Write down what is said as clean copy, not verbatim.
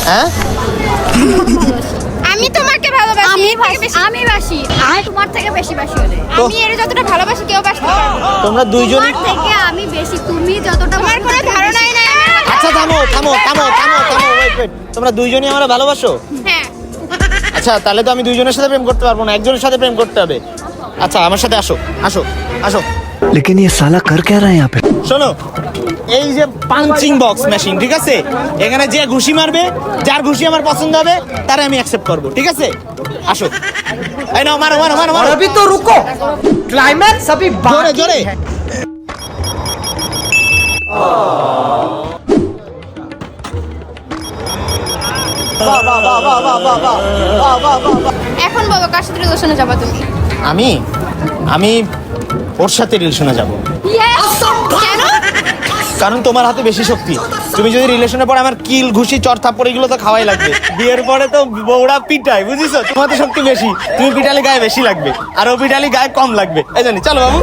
হ্যাঁ আমি তোমাকে ভালোবাসি, আমি বাসি, আমি তোমার থেকে বেশি বাসি ওরে। আমি এর যতটা ভালোবাসি কেউ বাসতে পারে না। তোমরা দুইজনই তোমার থেকে আমি বেশি, তুমি যতটা আমার কোনো ধারণাই নাই। আচ্ছা থামো থামো থামো থামো থামো ওয়েট ওয়েট তোমরা দুইজনই আমার ভালোবাসো? হ্যাঁ। আচ্ছা তাহলে তো আমি দুইজনের সাথে প্রেম করতে পারবো না, একজনের সাথে প্রেম করতে হবে। আচ্ছা আমার সাথে আসো আসো আসো। लेकिन ये साला कर क्या रहा है यहाँ पे? শোনো, এই যে পাঞ্চিং বক্স মেশিন, ঠিক আছে, এখানে যে ঘুষি মারবে, যার ঘুষি আমার পছন্দ হবে তারে আমি অ্যাকসেপ্ট করব, ঠিক আছে? আসো, এই নাও, মারো মারো মারো মারো। अभी तो रुको, क्लाइमैक्स अभी জোরে জোরে। এখন বলো কার সাথে রিলেশনে যাবা তুমি? আমি আমি ওর সাথে রিলেশনে যাব, কেন? কারণ তোমার হাতে বেশি শক্তি। তুমি যদি রিলেশনে পড়ে, আমার কিল ঘুষি চর থাপ্পড় এগুলো তো খাওয়াই লাগবে। বিয়ের পরে তো বউরা পিটায়, বুঝিছো? তোমার তো শক্তি বেশি, তুমি পিটালে গায়ে বেশি লাগবে, আর ও পিটালে গায়ে কম লাগবে। এই জানি, চলো বাবু।